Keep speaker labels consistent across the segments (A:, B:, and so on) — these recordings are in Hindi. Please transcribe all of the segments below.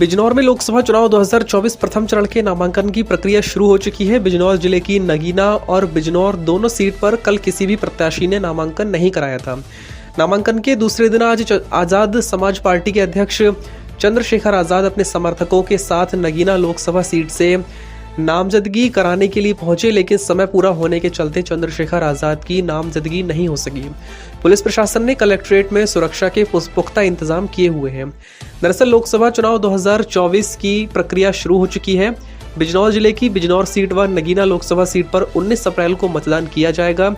A: बिजनौर में लोकसभा चुनाव 2024 प्रथम चरण के नामांकन की प्रक्रिया शुरू हो चुकी है। बिजनौर जिले की नगीना और बिजनौर दोनों सीट पर कल किसी भी प्रत्याशी ने नामांकन नहीं कराया था। नामांकन के दूसरे दिन आज आजाद समाज पार्टी के अध्यक्ष चंद्रशेखर आजाद अपने समर्थकों के साथ नगीना लोकसभा सीट से नामजदगी कराने के लिए पहुंचे, लेकिन समय पूरा होने के चलते चंद्रशेखर आजाद की नामजदगी नहीं हो सकी। पुलिस प्रशासन ने कलेक्ट्रेट में सुरक्षा के पुख्ता इंतजाम किए हुए हैं। दरअसल लोकसभा चुनाव 2024 की प्रक्रिया शुरू हो चुकी है। बिजनौर जिले की बिजनौर सीट व नगीना लोकसभा सीट पर 19 अप्रैल को मतदान किया जाएगा,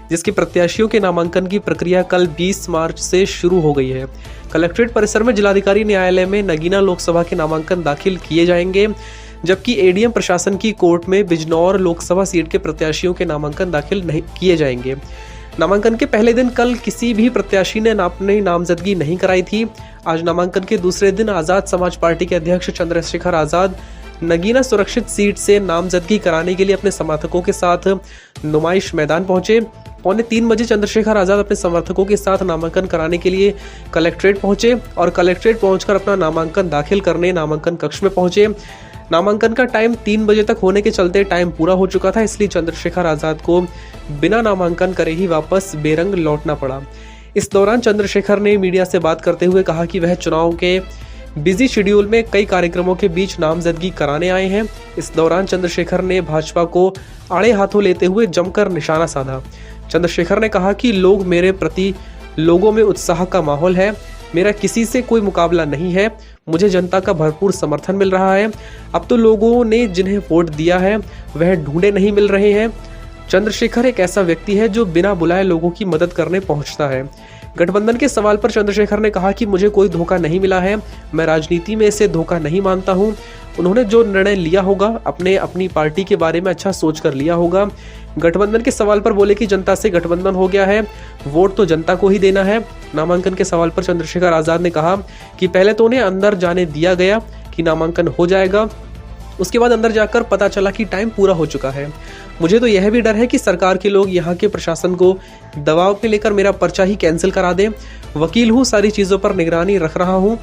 A: जिसके प्रत्याशियों के नामांकन की प्रक्रिया कल 20 मार्च से शुरू हो गई है। कलेक्ट्रेट परिसर में जिलाधिकारी न्यायालय में नगीना लोकसभा के नामांकन दाखिल किए जाएंगे, जबकि एडीएम प्रशासन की कोर्ट में बिजनौर लोकसभा सीट के प्रत्याशियों के नामांकन दाखिल नहीं किए जाएंगे। नामांकन के पहले दिन कल किसी भी प्रत्याशी ने अपनी नामजदगी नहीं कराई थी। आज नामांकन के दूसरे दिन आजाद समाज पार्टी के अध्यक्ष चंद्रशेखर आजाद नगीना सुरक्षित सीट से नामजदगी कराने के लिए अपने समर्थकों के साथ नुमाइश मैदान पहुंचे। 2:45 बजे चंद्रशेखर आजाद अपने समर्थकों के साथ नामांकन कराने के लिए कलेक्ट्रेट पहुंचे और कलेक्ट्रेट पहुंचकर अपना नामांकन दाखिल करने नामांकन कक्ष में पहुंचे। नामांकन का टाइम 3 बजे तक होने के चलते टाइम पूरा हो चुका था, इसलिए चंद्रशेखर आजाद को बिना नामांकन करे ही वापस बेरंग लौटना पड़ा। इस दौरान चंद्रशेखर ने मीडिया से बात करते हुए कहा कि वह चुनाव के बिजी शेड्यूल में कई कार्यक्रमों के बीच नामजदगी कराने आए हैं। इस दौरान चंद्रशेखर ने भाजपा को आड़े हाथों लेते हुए जमकर निशाना साधा। चंद्रशेखर ने कहा कि मेरे प्रति लोगों में उत्साह का माहौल है, मेरा किसी से कोई मुकाबला नहीं है, मुझे जनता का भरपूर समर्थन मिल रहा है। अब तो लोगों ने जिन्हें वोट दिया है वह ढूंढे नहीं मिल रहे हैं। चंद्रशेखर एक ऐसा व्यक्ति है जो बिना बुलाए लोगों की मदद करने पहुंचता है। गठबंधन के सवाल पर चंद्रशेखर ने कहा कि मुझे कोई धोखा नहीं मिला है, मैं राजनीति में इसे धोखा नहीं मानता हूं। उन्होंने जो निर्णय लिया होगा अपनी पार्टी के बारे में अच्छा सोच कर लिया होगा। गठबंधन के सवाल पर बोले कि जनता से गठबंधन हो गया है, वोट तो जनता को ही देना है। नामांकन के सवाल पर चंद्रशेखर आजाद ने कहा कि पहले तो उन्हें अंदर जाने दिया गया कि नामांकन हो जाएगा, उसके बाद अंदर जाकर पता चला कि टाइम पूरा हो चुका है। मुझे तो यह भी डर है कि सरकार के लोग यहाँ के प्रशासन को दबाव में लेकर मेरा पर्चा ही कैंसिल करा दें। वकील हूँ, सारी चीज़ों पर निगरानी रख रहा हूँ,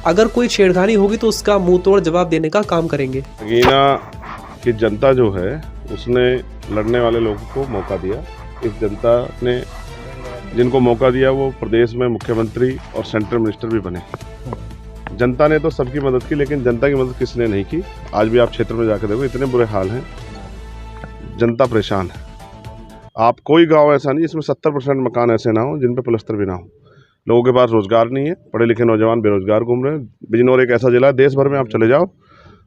A: अगर कोई छेड़खानी होगी तो उसका मुंह तोड़ जवाब देने का काम करेंगे।
B: नगीना की जनता जो है उसने लड़ने वाले लोगों को मौका दिया। इस जनता ने जिनको मौका दिया वो प्रदेश में मुख्यमंत्री और सेंट्रल मिनिस्टर भी बने। जनता ने तो सबकी मदद की, लेकिन जनता की मदद किसने नहीं की। आज भी आप क्षेत्र में जाकर देखो, इतने बुरे हाल हैं, जनता परेशान है। आप कोई गांव ऐसा नहीं जिसमें 70% मकान ऐसे ना हो जिन पे प्लस्तर भी ना हो। लोगों के पास रोजगार नहीं है, पढ़े लिखे नौजवान बेरोजगार घूम रहे हैं। बिजनौर एक ऐसा जिला है, देश भर में आप चले जाओ,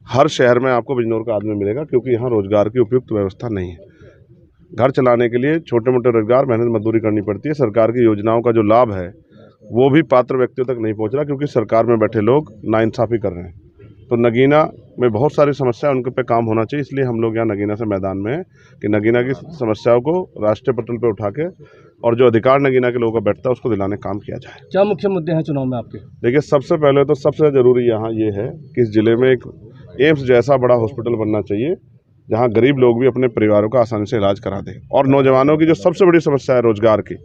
B: हर शहर में आपको बिजनौर का आदमी मिलेगा, क्योंकि यहाँ रोजगार की उपयुक्त व्यवस्था नहीं है। घर चलाने के लिए छोटे मोटे रोजगार मेहनत मजदूरी करनी पड़ती है। सरकार की योजनाओं का जो लाभ है वो भी पात्र व्यक्तियों तक नहीं पहुँच रहा, क्योंकि सरकार में बैठे लोग नाइंसाफ़ी कर रहे हैं। तो नगीना में बहुत सारी समस्या उनके पे काम होना चाहिए, इसलिए हम लोग यहाँ नगीना से मैदान में हैं कि नगीना की समस्याओं को राष्ट्रीय पटल पे उठा के और जो अधिकार नगीना के लोगों का बैठता है उसको दिलाने का काम किया जाए।
C: क्या मुख्य मुद्दे हैं चुनाव में आपके?
B: देखिए, सबसे पहले तो सबसे ज़रूरी यहाँ ये है कि इस जिले में एक एम्स जैसा बड़ा हॉस्पिटल बनना चाहिए, जहाँ गरीब लोग भी अपने परिवारों का आसानी से इलाज करा दें। और नौजवानों की जो सबसे बड़ी समस्या है रोजगार की,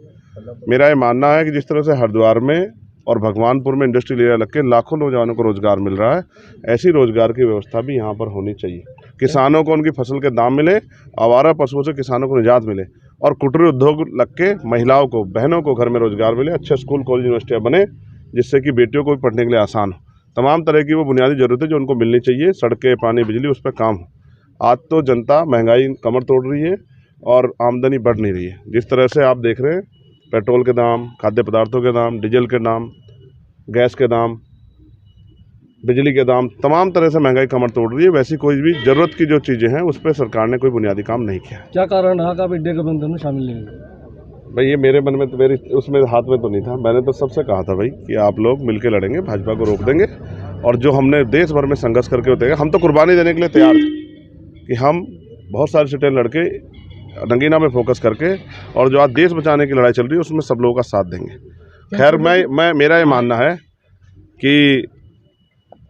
B: मेरा ये मानना है कि जिस तरह से हरिद्वार में और भगवानपुर में इंडस्ट्रियल एरिया लग के लाखों नौजवानों को रोजगार मिल रहा है, ऐसी रोजगार की व्यवस्था भी यहाँ पर होनी चाहिए। किसानों को उनकी फसल के दाम मिले, आवारा पशुओं से किसानों को निजात मिले, और कुटीर उद्योग लग के महिलाओं को, बहनों को घर में रोजगार मिले। अच्छे स्कूल कॉलेज यूनिवर्सिटियाँ बने जिससे कि बेटियों को भी पढ़ने के लिए आसान हो। तमाम तरह की वो बुनियादी ज़रूरतें जो उनको मिलनी चाहिए, सड़कें, पानी, बिजली, उस पर काम हो। आज तो जनता महंगाई कमर तोड़ रही है और आमदनी बढ़ नहीं रही है। जिस तरह से आप देख रहे हैं, पेट्रोल के दाम, खाद्य पदार्थों के दाम, डीजल के दाम, गैस के दाम, बिजली के दाम, तमाम तरह से महंगाई कमर तोड़ रही है। वैसी कोई भी ज़रूरत की जो चीज़ें हैं उस पर सरकार ने कोई बुनियादी काम नहीं किया।
C: क्या कारण रहा कि आप इंडिया गठबंधन में शामिल नहीं हुए?
B: भाई ये मेरे मन में तो, मेरी उसमें हाथ में तो नहीं था। मैंने तो सबसे कहा था भाई कि आप लोग मिलकर लड़ेंगे, भाजपा को रोक देंगे, और जो हमने देश भर में संघर्ष करके होते हैं, हम तो कुर्बानी देने के लिए तैयार थे कि हम बहुत सारी सीटें लड़के नगीना में फोकस करके, और जो आज देश बचाने की लड़ाई चल रही है उसमें सब लोगों का साथ देंगे। खैर, मेरा ये मानना है कि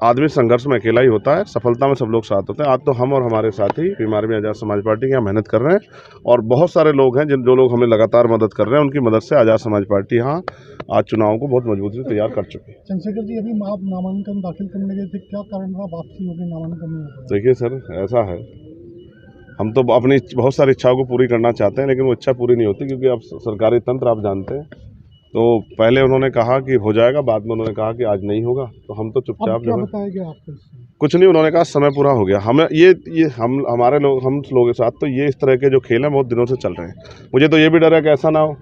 B: आदमी संघर्ष में अकेला ही होता है, सफलता में सब लोग साथ होते हैं। आज तो हम और हमारे साथी बीमारी में आजाद समाज पार्टी के यहाँ मेहनत कर रहे हैं, और बहुत सारे लोग हैं जो लोग हमें लगातार मदद कर रहे हैं। उनकी मदद से आजाद समाज पार्टी यहाँ आज चुनाव को बहुत मजबूती से तैयार कर चुके हैं।
D: चंद्रशेखर जी, अभी आप नामांकन दाखिल करने गए थे, क्या कारण रहा वापसी हो गई, नामांकन नहीं हो पाया?
B: देखिए सर, ऐसा है, हम तो अपनी बहुत सारी इच्छाओं को पूरी करना चाहते हैं, लेकिन वो इच्छा पूरी नहीं होती, क्योंकि अब सरकारी तंत्र आप जानते हैं। तो पहले उन्होंने कहा कि हो जाएगा, बाद में उन्होंने कहा कि आज नहीं होगा, तो हम तो
D: अब
B: चुपचाप
D: क्या
B: जो है
D: बताया गया आपको इससे?
B: कुछ नहीं, उन्होंने कहा समय पूरा हो गया। हमें ये हमारे लोग, हम लोगों के साथ तो ये इस तरह के जो खेल हैं बहुत दिनों से चल रहे हैं। मुझे तो ये भी डर है कि ऐसा ना हो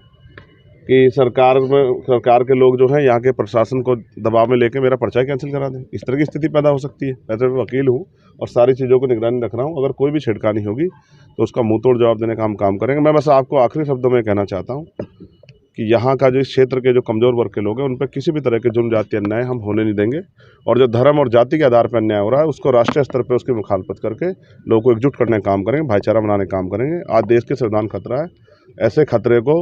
B: कि सरकार के लोग जो हैं यहाँ के प्रशासन को दबाव में लेके मेरा पर्चा कैंसिल करा दें। इस तरह की स्थिति पैदा हो सकती है। वैसे मैं वकील हूँ और सारी चीज़ों को निगरानी रख रहा हूँ। अगर कोई भी छिड़कानी होगी तो उसका मुंह तोड़ जवाब देने का हम काम करेंगे। मैं बस आपको आखिरी शब्दों में कहना चाहता हूँ कि यहाँ का जो इस क्षेत्र के जो कमज़ोर वर्ग के लोग हैं उन पर किसी भी तरह के जुर्म जाति अन्याय हम होने नहीं देंगे, और जो धर्म और जाति के आधार पर अन्याय हो रहा है उसको राष्ट्रीय स्तर पर उसकी मुखालफत करके लोगों को एकजुट करने का काम करेंगे, भाईचारा बनाने का काम करेंगे। आज देश के संविधान खतरा है, ऐसे खतरे को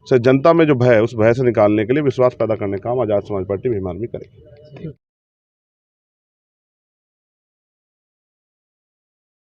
B: से जनता में जो भय है उस भय से निकालने के लिए विश्वास पैदा करने का काम आज़ाद समाज पार्टी भीम आर्मी करेगी।